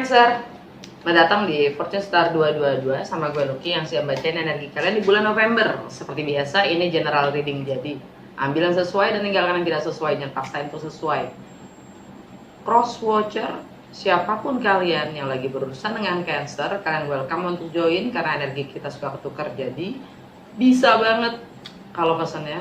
Cancer, mendatang di Fortune Star 222 sama gue Lucky yang siap bacain energi kalian di bulan November. Seperti biasa, ini general reading, jadi ambil yang sesuai dan tinggalkan yang tidak sesuai, jangan paksain untuk sesuai. Cross watcher, siapapun kalian yang lagi berurusan dengan Cancer, kalian welcome untuk join karena energi kita suka ketukar, jadi bisa banget kalau pesannya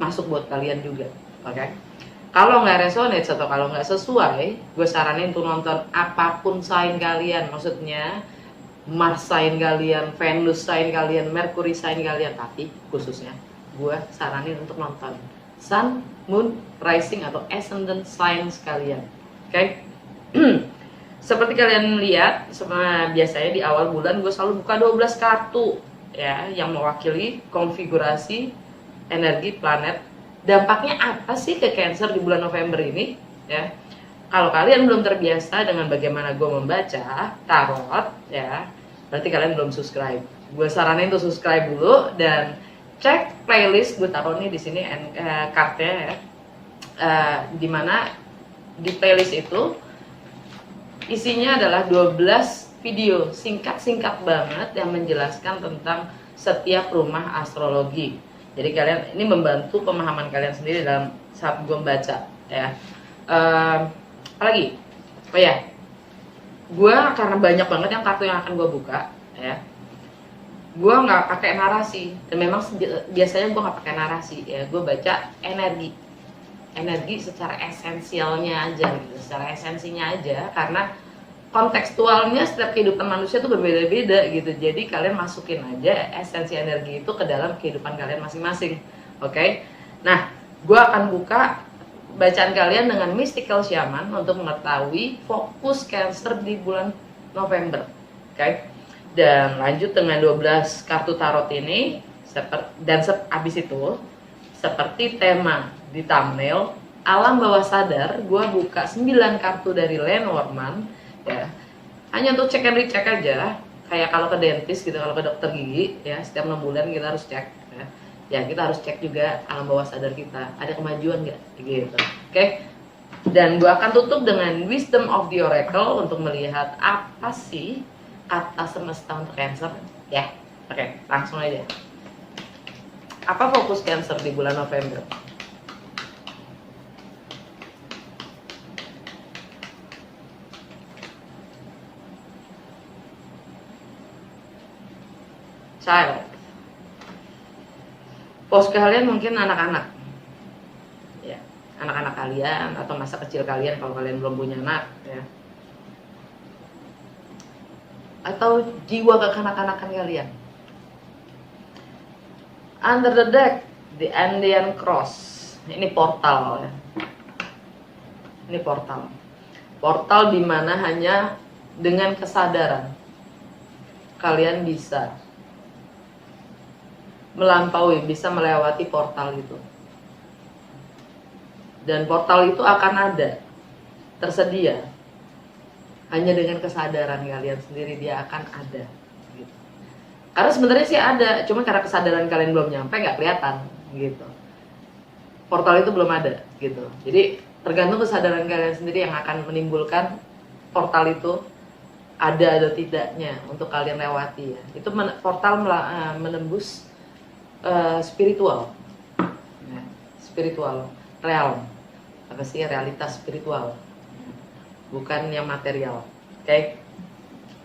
masuk buat kalian juga, oke? Kalau nggak resonate atau kalau nggak sesuai, gue saranin untuk nonton apapun sign kalian. Maksudnya Mars sign kalian, Venus sign kalian, Mercury sign kalian. Tapi khususnya gue saranin untuk nonton Sun, Moon, Rising atau Ascendant signs kalian. Oke? Seperti kalian lihat, biasanya di awal bulan gue selalu buka 12 kartu ya, yang mewakili konfigurasi energi planet. Dampaknya apa sih ke Cancer di bulan November ini ya? Kalau kalian belum terbiasa dengan bagaimana gue membaca tarot ya, berarti kalian belum subscribe. Gue saranin untuk subscribe dulu dan cek playlist gue taruh nih di sini kartnya ya. Dimana di playlist itu isinya adalah 12 video singkat-singkat banget yang menjelaskan tentang setiap rumah astrologi. Jadi kalian ini membantu pemahaman kalian sendiri dalam saat gue membaca ya. Apalagi, oh ya, gue karena banyak banget yang kartu yang akan gue buka ya, gue nggak pakai narasi dan memang biasanya gue nggak pakai narasi ya, gue baca energi secara esensialnya aja gitu, secara esensinya aja, karena kontekstualnya setiap kehidupan manusia itu berbeda-beda gitu. Jadi kalian masukin aja esensi energi itu ke dalam kehidupan kalian masing-masing. Oke? Nah, gue akan buka bacaan kalian dengan Mystical Shaman untuk mengetahui fokus Cancer di bulan November. Oke? Dan lanjut dengan 12 kartu tarot ini, dan abis itu seperti tema di thumbnail, alam bawah sadar, gue buka 9 kartu dari Lenormand ya, hanya untuk cek and recheck aja, kayak kalau ke dentist gitu, kalau ke dokter gigi ya, setiap 6 bulan kita harus cek ya. Ya kita harus cek juga alam bawah sadar kita, ada kemajuan nggak gitu, oke? Dan gue akan tutup dengan Wisdom of the Oracle untuk melihat apa sih kata semesta untuk Cancer ya. Oke, langsung aja. Apa fokus Cancer di bulan November? Child. Pos kalian mungkin anak-anak ya, anak-anak kalian atau masa kecil kalian kalau kalian belum punya anak ya, atau jiwa kekanak-kanakan kalian. Under the deck, the Andean Cross, ini portal ya, ini portal dimana hanya dengan kesadaran kalian bisa melampaui, bisa melewati portal itu. Dan portal itu akan ada, tersedia. Hanya dengan kesadaran kalian sendiri dia akan ada gitu. Karena sebenarnya sih ada, cuma karena kesadaran kalian belum nyampe nggak kelihatan gitu. Portal itu belum ada gitu. Jadi tergantung kesadaran kalian sendiri yang akan menimbulkan portal itu ada atau tidaknya untuk kalian lewati ya. Itu portal menembus spiritual ya, spiritual realm, apa sih, realitas spiritual, bukan yang material, oke?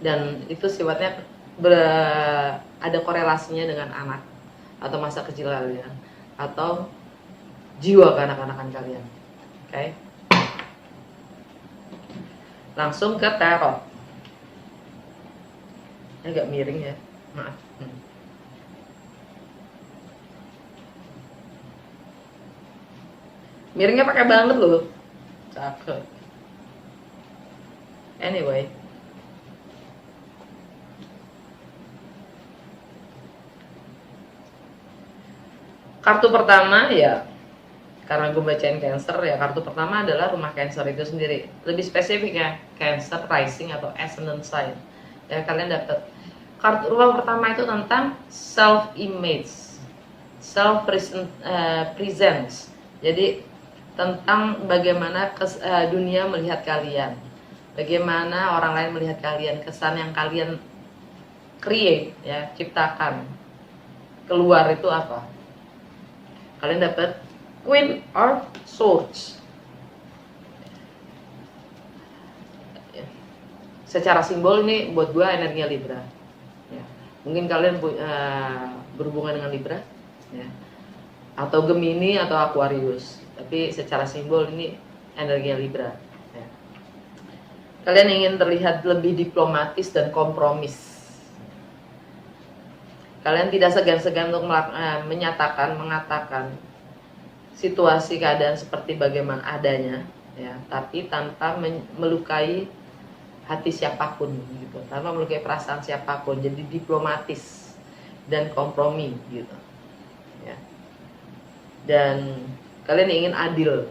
Dan itu sifatnya ada korelasinya dengan anak atau masa kecil kalian atau jiwa kanak-kanakan kalian, oke? Langsung ke tarot. Ini agak miring ya, maaf. Miringnya pakai banget loh, cakep. Anyway, kartu pertama ya, karena gue bacain Cancer ya, kartu pertama adalah rumah Cancer itu sendiri. Lebih spesifik ya, Cancer Rising atau Ascendant sign. Ya kalian dapat kartu rumah pertama itu tentang self image, self presence. Jadi tentang bagaimana dunia melihat kalian. Bagaimana orang lain melihat kalian, kesan yang kalian create, ya, ciptakan keluar itu apa? Kalian dapat Queen of Swords. Secara simbol ini buat gua energinya Libra. Ya. Mungkin kalian berhubungan dengan Libra, ya, atau Gemini atau Aquarius. Tapi secara simbol ini energinya Libra. Ya. Kalian ingin terlihat lebih diplomatis dan kompromis. Kalian tidak segan-segan untuk mengatakan situasi keadaan seperti bagaimana adanya, ya, tapi tanpa melukai hati siapapun, gitu, tanpa melukai perasaan siapapun. Jadi diplomatis dan kompromi, gitu, ya. Dan kalian ingin adil,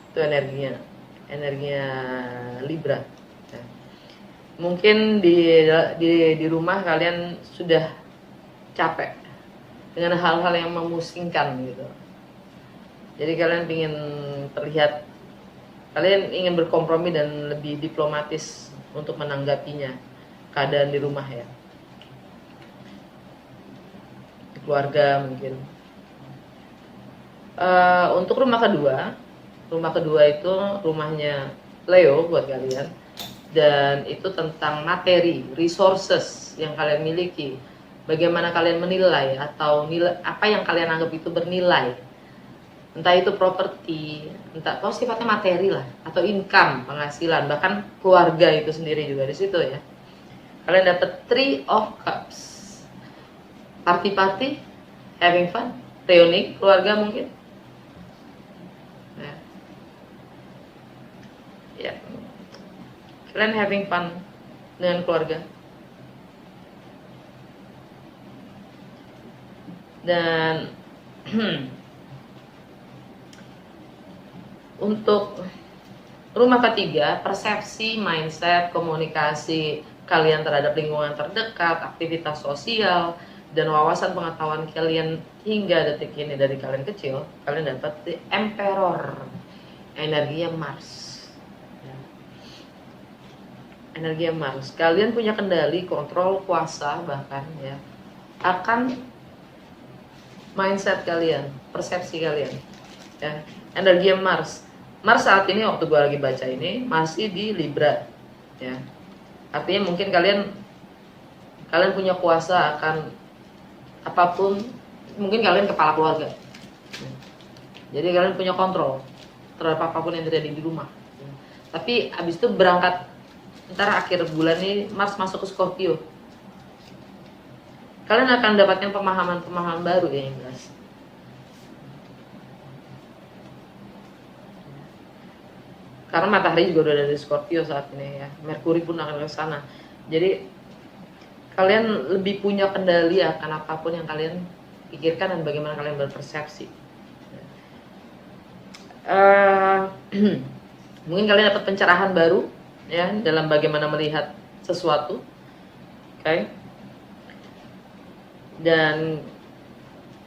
itu energinya Libra. Ya. Mungkin di rumah kalian sudah capek dengan hal-hal yang memusingkan, gitu. Jadi kalian ingin terlihat, kalian ingin berkompromi dan lebih diplomatis untuk menanggapinya, keadaan di rumah, ya, di keluarga mungkin. Untuk rumah kedua itu rumahnya Leo buat kalian, dan itu tentang materi, resources yang kalian miliki. Bagaimana kalian menilai atau nilai apa yang kalian anggap itu bernilai, entah itu properti, entah sifatnya materi lah, atau income, penghasilan, bahkan keluarga itu sendiri juga di situ, ya. Kalian dapat Three of Cups, party, having fun, reuni keluarga mungkin, ya. Ya, kalian having fun dengan keluarga. Dan untuk rumah ketiga, persepsi, mindset, komunikasi kalian terhadap lingkungan terdekat, aktivitas sosial, dan wawasan pengetahuan kalian hingga detik ini dari kalian kecil, kalian dapat The Emperor, energinya Mars. Energinya Mars. Kalian punya kendali, kontrol, kuasa bahkan, ya, akan mindset kalian, persepsi kalian, ya. Energi Mars saat ini waktu gue lagi baca ini masih di Libra, ya. Artinya mungkin kalian punya kuasa akan apapun, mungkin kalian kepala keluarga, jadi kalian punya kontrol terhadap apapun yang terjadi di rumah. Tapi abis itu berangkat, ntar akhir bulan ini Mars masuk ke Scorpio. Kalian akan mendapatkan pemahaman baru, ya, yang jelas. Karena matahari juga udah ada di Scorpio saat ini, ya. Merkuri pun akan ke sana. Jadi kalian lebih punya kendali akan apapun yang kalian pikirkan dan bagaimana kalian berpersepsi. Mungkin kalian dapat pencerahan baru, ya, dalam bagaimana melihat sesuatu, oke? Dan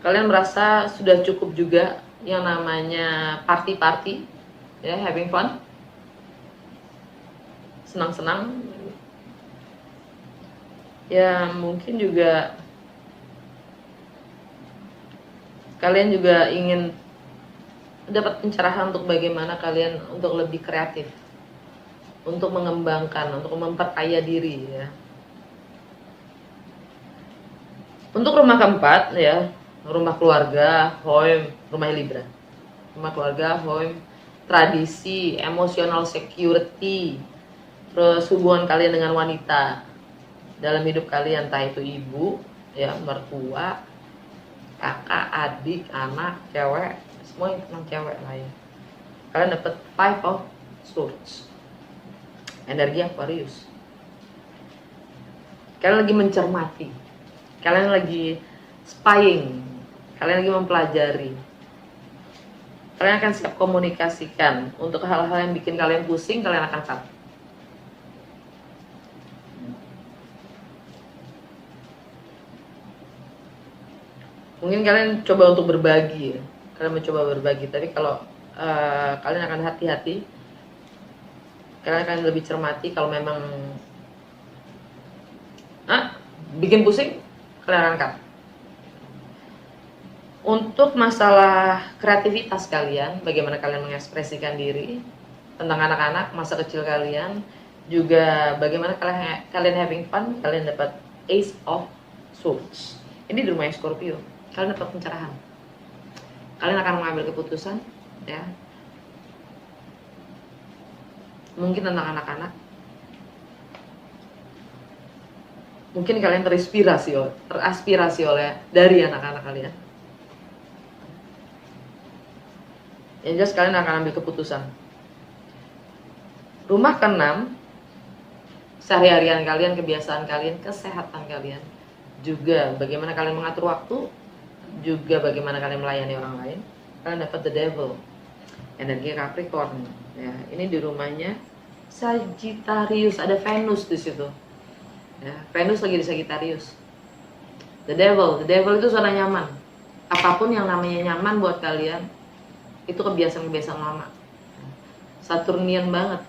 kalian merasa sudah cukup juga yang namanya party, ya, having fun, senang-senang, ya. Mungkin juga kalian juga ingin dapat pencerahan untuk bagaimana kalian untuk lebih kreatif, untuk mengembangkan, untuk memperkaya diri, ya. Untuk rumah keempat, ya, rumah keluarga, home, rumah Libra. Rumah keluarga, home, tradisi, emotional security, terus hubungan kalian dengan wanita dalam hidup kalian, entah itu ibu, ya, mertua, kakak, adik, anak, cewek, semua yang tentang cewek lah, ya. Kalian dapat Five of Swords, energi Aquarius. Kalian lagi mencermati, kalian lagi spying, kalian lagi mempelajari. Kalian akan siap komunikasikan untuk hal-hal yang bikin kalian pusing, kalian akan cut. Mungkin kalian coba untuk berbagi, ya. Kalian mencoba berbagi, tapi kalau kalian akan hati-hati Kalian akan lebih cermati. Kalau memang bikin pusing, kalian angkat. Untuk masalah kreativitas kalian, bagaimana kalian mengekspresikan diri, tentang anak-anak, masa kecil kalian, juga bagaimana kalian having fun, kalian dapat Ace of Swords. Ini di rumah Scorpio, kalian dapat pencerahan. Kalian akan mengambil keputusan, ya. Mungkin tentang anak-anak. Mungkin kalian teraspirasi oleh dari anak-anak kalian. Yang jelas kalian akan ambil keputusan. Rumah ke-6, sehari-harian kalian, kebiasaan kalian, kesehatan kalian, juga bagaimana kalian mengatur waktu, juga bagaimana kalian melayani orang lain. Kalian dapat The Devil, energi Capricorn. Ya, ini di rumahnya Sagittarius, ada Venus di situ. Ya, Venus lagi di Sagittarius. The Devil itu zona nyaman. Apapun yang namanya nyaman buat kalian, itu kebiasaan-kebiasaan lama. Saturnian banget.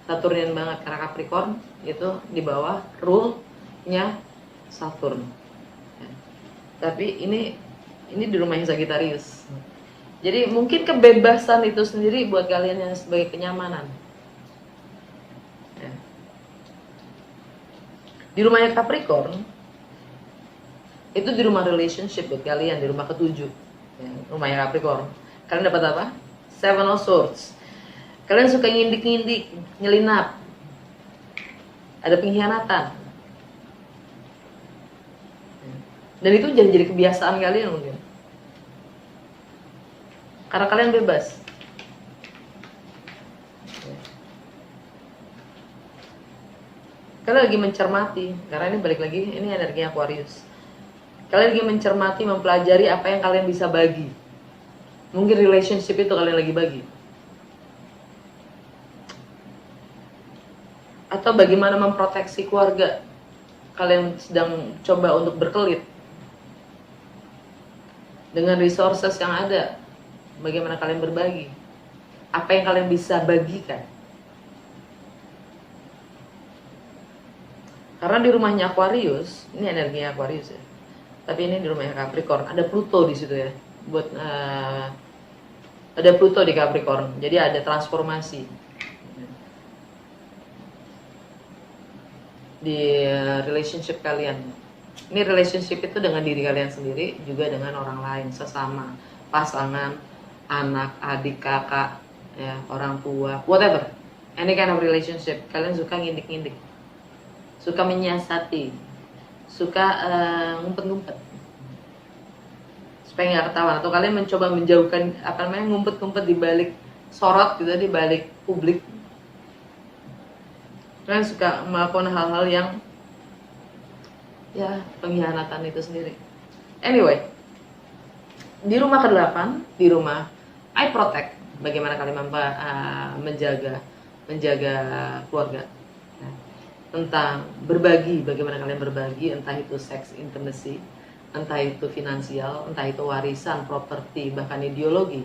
Karena Capricorn itu di bawah rule-nya Saturn. Ya. Tapi ini di rumahnya Sagittarius. Jadi mungkin kebebasan itu sendiri buat kalian yang sebagai kenyamanan. Ya. Di rumahnya Capricorn itu di rumah relationship buat kalian, di rumah ke-7. Ya, rumahnya Capricorn. Kalian dapat apa? Seven of Swords. Kalian suka ngindik-ngindik, nyelinap. Ada pengkhianatan. Dan itu jadi kebiasaan kalian mungkin. Karena kalian bebas. Kalian lagi mencermati, karena ini balik lagi, ini energi Aquarius. Kalian lagi mencermati, mempelajari apa yang kalian bisa bagi. Mungkin relationship itu kalian lagi bagi. Atau bagaimana memproteksi keluarga. Kalian sedang coba untuk berkelit dengan resources yang ada. Bagaimana kalian berbagi. Apa yang kalian bisa bagikan. Karena di rumahnya Aquarius, ini energinya Aquarius ya. Tapi ini di rumahnya Capricorn, ada Pluto di situ ya. Ada Pluto di Capricorn. Jadi ada transformasi. Di relationship kalian. Ini relationship itu dengan diri kalian sendiri, juga dengan orang lain, sesama, pasangan, anak, adik, kakak, ya, orang tua, whatever. Any kind of relationship. Kalian suka ngindik-ngindik, suka menyiasati, suka ngumpet-ngumpet supaya nggak ketahuan, atau kalian mencoba menjauhkan ngumpet-ngumpet di balik sorot gitu, di balik publik. Kalian suka melakukan hal-hal yang ya pengkhianatan itu sendiri. Anyway, di rumah ke-8, di rumah I Protect, bagaimana kalian menjaga keluarga. Nah, tentang berbagi, bagaimana kalian berbagi, entah itu seks, intimacy, entah itu finansial, entah itu warisan, properti, bahkan ideologi,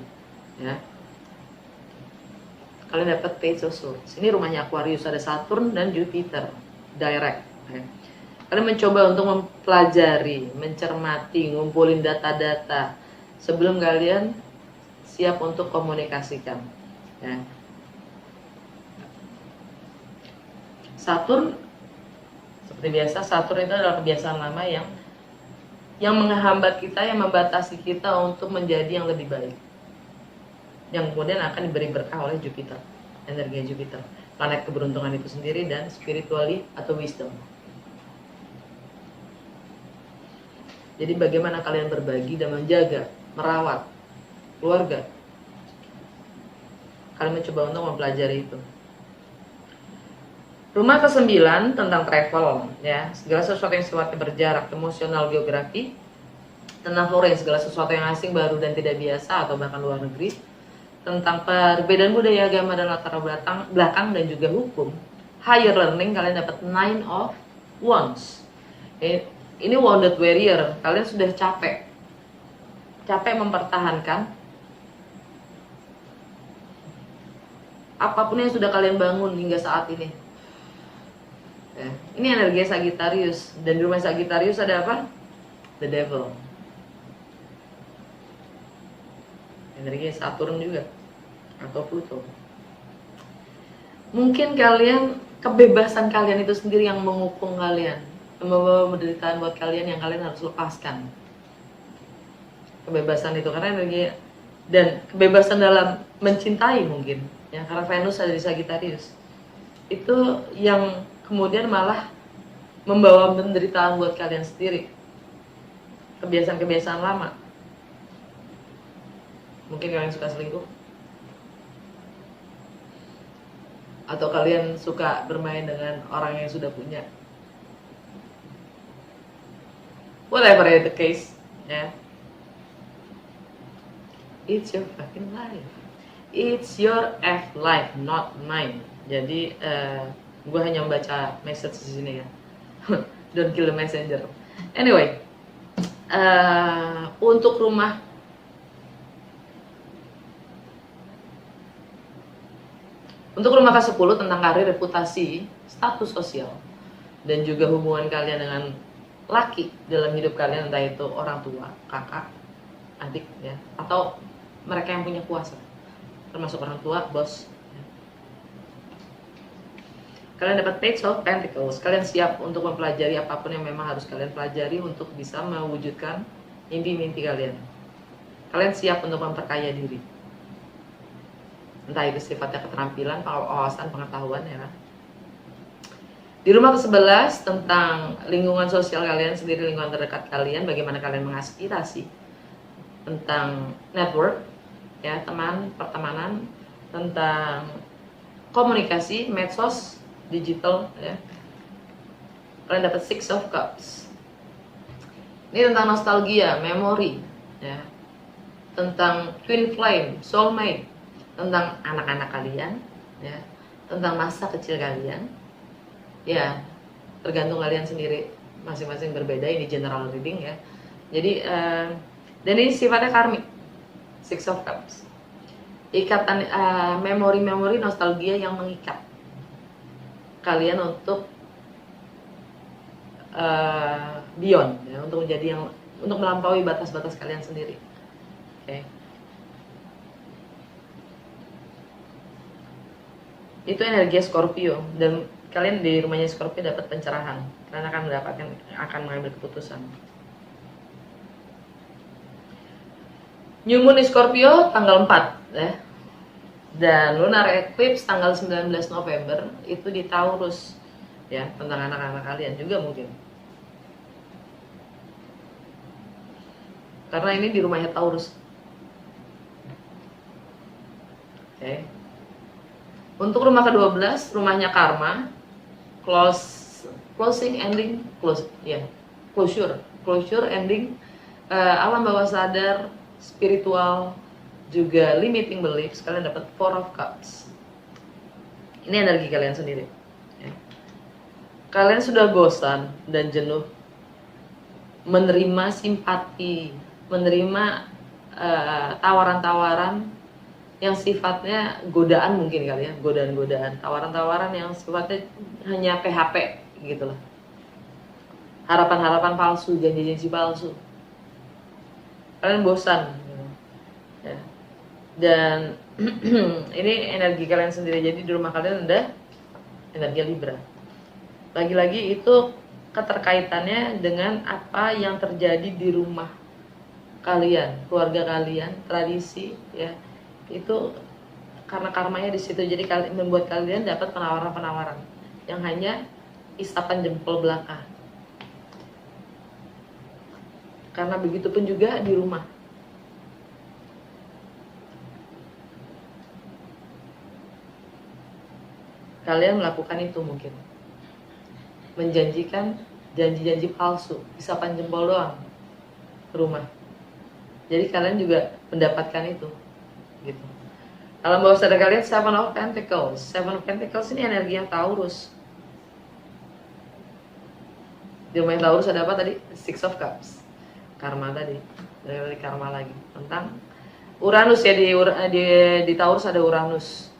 ya. Kalian dapat Page of Swords. Ini rumahnya Aquarius, ada Saturn dan Jupiter direct. Ya. Kalian mencoba untuk mempelajari, mencermati, ngumpulin data-data sebelum kalian siap untuk komunikasikan. Ya. Saturn, seperti biasa, Saturn itu adalah kebiasaan lama yang menghambat kita, yang membatasi kita untuk menjadi yang lebih baik. Yang kemudian akan diberi berkah oleh Jupiter, energi Jupiter, planet keberuntungan itu sendiri, dan spiritually atau wisdom. Jadi bagaimana kalian berbagi dan menjaga, merawat keluarga. Kalian mencoba untuk mempelajari itu. Rumah ke-9 tentang travel, ya, segala sesuatu yang sifatnya berjarak, emosional, geografi. Tentang foreign, segala sesuatu yang asing, baru dan tidak biasa, atau bahkan luar negeri. Tentang perbedaan budaya, agama, dan latar belakang, dan juga hukum. Higher learning, kalian dapat 9 of Wands. Ini Wounded Warrior, kalian sudah capek mempertahankan apapun yang sudah kalian bangun hingga saat ini. Ya, ini energi Sagittarius, dan di rumah Sagittarius ada apa? The Devil. Energi Saturn juga atau Pluto. Mungkin kalian, kebebasan kalian itu sendiri yang mengupung kalian, membawa penderitaan buat kalian yang kalian harus lepaskan. Kebebasan itu karena energi, dan kebebasan dalam mencintai mungkin ya, karena Venus ada di Sagittarius. Itu yang kemudian malah membawa penderitaan buat kalian sendiri. Kebiasaan-kebiasaan lama. Mungkin kalian suka selingkuh, atau kalian suka bermain dengan orang yang sudah punya. Whatever is the case, ya. It's your fucking life. It's your F life, not mine. Jadi gue hanya membaca message di sini ya. Don't kill the messenger. Anyway, untuk rumah ke-10 tentang karir, reputasi, status sosial, dan juga hubungan kalian dengan laki dalam hidup kalian, entah itu orang tua, kakak, adik ya, atau mereka yang punya kuasa, termasuk orang tua, bos. Kalian dapat Page of Pentacles. Kalian siap untuk mempelajari apapun yang memang harus kalian pelajari untuk bisa mewujudkan mimpi-mimpi kalian. Kalian siap untuk memperkaya diri, entah itu sifatnya keterampilan, wawasan, pengetahuan ya kan. Di rumah ke-11 tentang lingkungan sosial kalian sendiri, lingkungan terdekat kalian, bagaimana kalian mengaspirasi, tentang network ya, teman, pertemanan, tentang komunikasi, medsos, digital ya. Kalian dapat Six of Cups. Ini tentang nostalgia, memori ya, tentang twin flame, soulmate, tentang anak-anak kalian ya, tentang masa kecil kalian ya, tergantung kalian sendiri, masing-masing berbeda. Ini general reading ya. Jadi dan ini sifatnya karmik, Six of Cups, ikatan, memori-memori, nostalgia yang mengikat kalian untuk beyond ya, untuk menjadi yang, untuk melampaui batas-batas kalian sendiri. Oke. Itu energi Scorpio, dan kalian di rumahnya Scorpio dapat pencerahan, kalian akan mengambil keputusan. New Moon di Scorpio tanggal 4 ya. Dan lunar eclipse tanggal 19 November itu di Taurus ya, tentang anak-anak kalian juga mungkin. Karena ini di rumahnya Taurus. Oke. Untuk rumah ke-12, rumahnya Karma, closing, ending, closure, ending, alam bawah sadar, spiritual, juga limiting beliefs. Kalian dapat Four of Cups. Ini energi kalian sendiri ya. Kalian sudah bosan dan jenuh menerima simpati, menerima tawaran-tawaran yang sifatnya godaan, mungkin kali ya, godaan-godaan, tawaran-tawaran yang sifatnya hanya PHP gitu loh, harapan-harapan palsu, janji-janji palsu. Kalian bosan ya. Dan ini energi kalian sendiri. Jadi di rumah kalian ada energi Libra. Lagi-lagi itu keterkaitannya dengan apa yang terjadi di rumah kalian, keluarga kalian, tradisi ya. Itu karena karmanya di situ. Jadi membuat kalian dapat penawaran-penawaran yang hanya isapan jempol belaka. Karena begitu pun juga di rumah. Kalian melakukan itu mungkin, menjanjikan janji-janji palsu, isapan jempol doang ke rumah. Jadi kalian juga mendapatkan itu gitu. Alam bawah sadar kalian Seven of Pentacles. Seven of Pentacles ini energi yang Taurus. Di rumah Taurus ada apa tadi? Six of Cups. Karma tadi. Dari karma lagi. Tentang Uranus ya, di Taurus ada Uranus.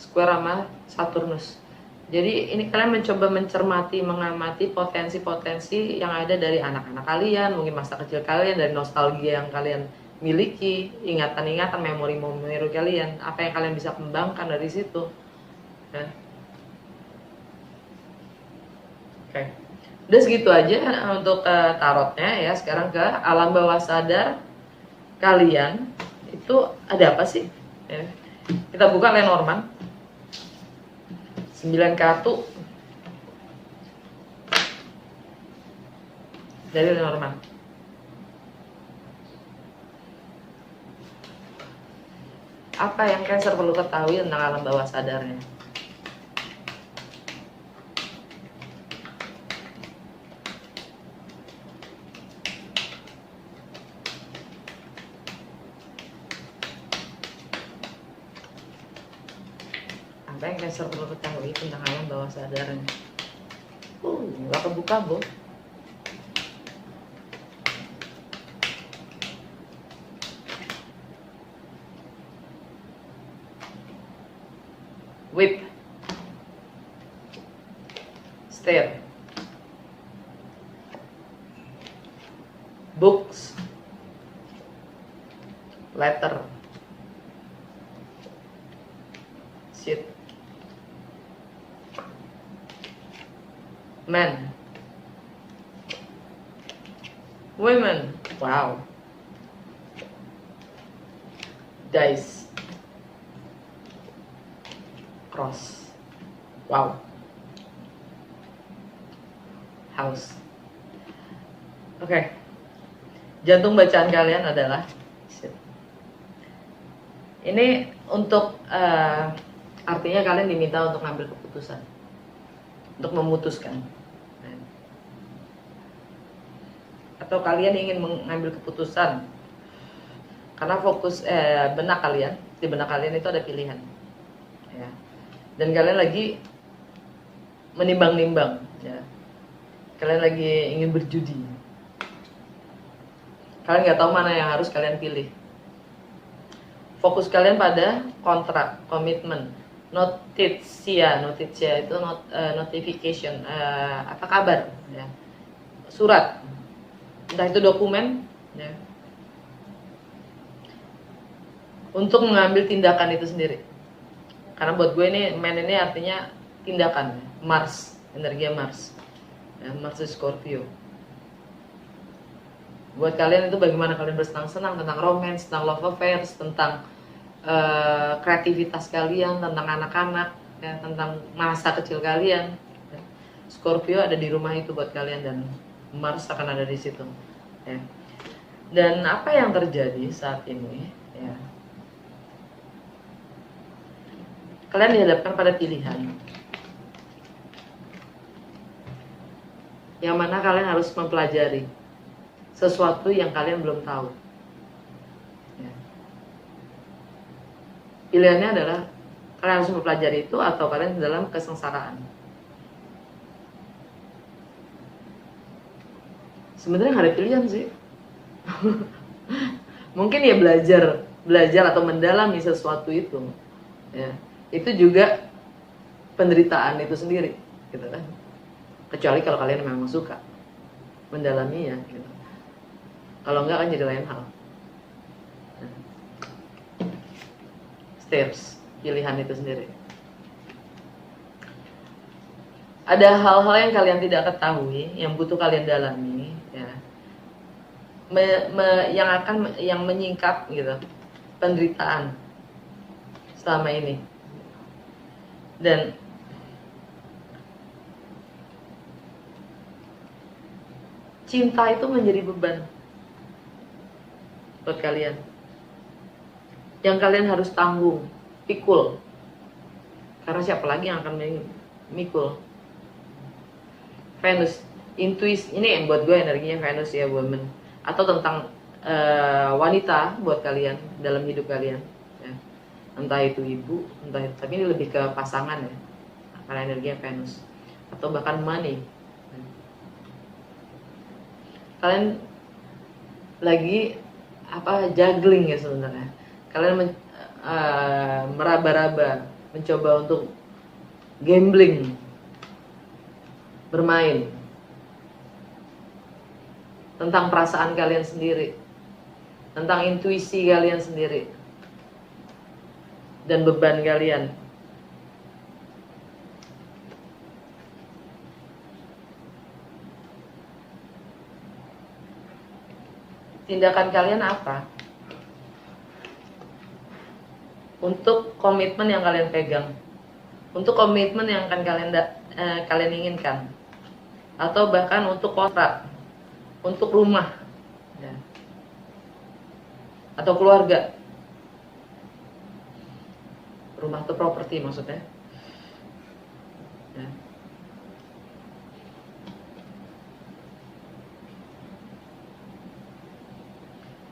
square sama Saturnus. Jadi ini kalian mencoba mencermati, mengamati potensi-potensi yang ada dari anak-anak kalian, mungkin masa kecil kalian, dari nostalgia yang kalian miliki, ingatan-ingatan, memori-memori kalian, apa yang kalian bisa kembangkan dari situ. Ya. Oke, udah segitu aja untuk tarotnya ya. Sekarang ke alam bawah sadar kalian itu ada apa sih? Ya. Kita buka Lenormand 9 kartu dari Lenormand. Apa yang Cancer perlu ketahui tentang alam bawah sadarnya? Apa yang Cancer perlu ketahui tentang alam bawah sadarnya? Nggak kebuka, Bu. Whip, stare, books, letter, shit, men, women, wow, dice, cross, wow, house. Oke. Jantung bacaan kalian adalah ini untuk artinya kalian diminta untuk ngambil keputusan, untuk memutuskan, atau kalian ingin mengambil keputusan karena fokus benak kalian, di benak kalian itu ada pilihan, ya. Dan kalian lagi menimbang-nimbang, ya. Kalian lagi ingin berjudi. Kalian nggak tahu mana yang harus kalian pilih. Fokus kalian pada kontrak, komitmen, notitia itu notification, apa kabar, ya. Surat, entah itu dokumen, ya. Untuk mengambil tindakan itu sendiri. Karena buat gue ini men ini artinya tindakan, Mars, energi Mars, ya, Mars Scorpio. Buat kalian itu bagaimana kalian bersenang-senang, tentang romance, tentang love affairs, tentang kreativitas kalian, tentang anak-anak, ya, tentang masa kecil kalian. Scorpio ada di rumah itu buat kalian dan Mars akan ada di situ. Ya. Dan apa yang terjadi saat ini? Ya. Kalian dihadapkan pada pilihan yang mana kalian harus mempelajari sesuatu yang kalian belum tahu. Ya. Pilihannya adalah kalian harus mempelajari itu atau kalian dalam kesengsaraan. Sebenarnya nggak ada pilihan sih. Mungkin ya belajar atau mendalami sesuatu itu. Ya. Itu juga penderitaan itu sendiri, gitu kan. Kecuali kalau kalian memang suka mendalaminya, gitu. Kalau enggak kan jadi lain hal. Steps, pilihan itu sendiri. Ada hal-hal yang kalian tidak ketahui, yang butuh kalian dalami, ya. Yang menyingkap, gitu, penderitaan selama ini. Dan cinta itu menjadi beban buat kalian, yang kalian harus tanggung, pikul. Karena siapa lagi yang akan mikul? Venus, intuisi, ini yang buat gue energinya Venus ya, woman. Atau tentang wanita buat kalian dalam hidup kalian, ya. Entah itu ibu, entah itu, tapi ini lebih ke pasangan ya, karena energinya Venus. Atau bahkan money. Kalian lagi juggling ya sebenarnya. Kalian meraba-raba mencoba untuk gambling, bermain tentang perasaan kalian sendiri, tentang intuisi kalian sendiri, dan beban kalian. Tindakan kalian apa untuk komitmen yang kalian pegang, untuk komitmen yang akan kalian inginkan, atau bahkan untuk kontrak, untuk rumah, ya, atau keluarga, rumah atau properti maksudnya, ya.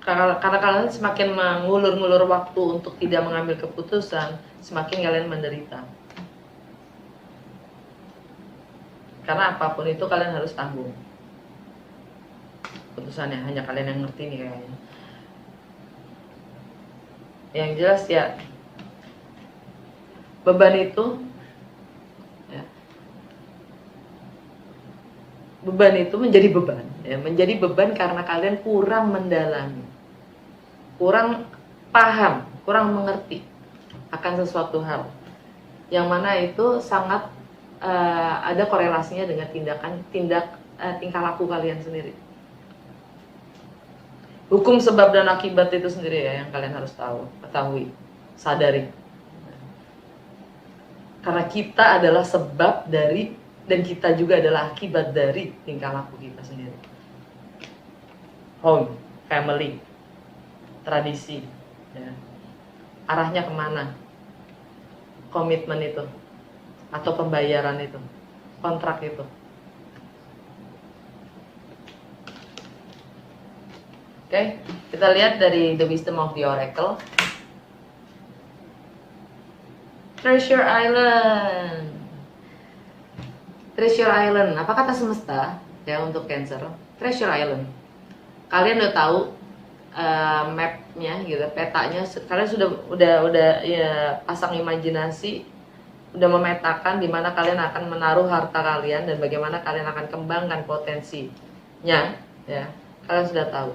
Karena kalian semakin mengulur-ngulur waktu untuk tidak mengambil keputusan, semakin kalian menderita. Karena apapun itu kalian harus tanggung keputusannya, hanya kalian yang ngerti nih kayaknya. Yang jelas ya, beban itu ya, beban itu menjadi beban ya, menjadi beban karena kalian kurang mendalami, kurang paham, kurang mengerti akan sesuatu hal yang mana itu sangat ada korelasinya dengan tingkah laku kalian sendiri. Hukum sebab dan akibat itu sendiri ya yang kalian harus ketahui, sadari. Karena kita adalah sebab dari, dan kita juga adalah akibat dari tingkah laku kita sendiri. Home, family, tradisi, ya. Arahnya kemana? Komitmen itu, atau pembayaran itu, kontrak itu. Oke, kita lihat dari The Wisdom of the Oracle. Treasure Island. Treasure Island, apa kata semesta ya untuk Cancer? Treasure Island. Kalian udah tahu mapnya gitu, petanya. Kalian udah ya pasang imajinasi, udah memetakan di mana kalian akan menaruh harta kalian dan bagaimana kalian akan kembangkan potensinya, ya. Kalian sudah tahu.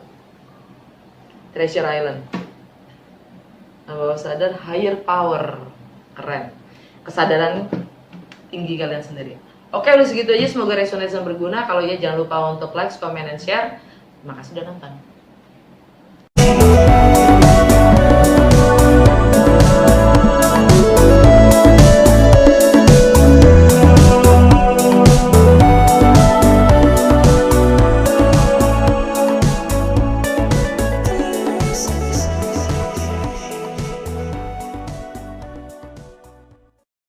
Treasure Island. Nah, bawah sadar, higher power, keren. Kesadaran tinggi kalian sendiri. Oke, udah segitu aja. Semoga resonasi dan berguna. Kalau ya jangan lupa untuk like, comment, and share. Terima kasih sudah nonton.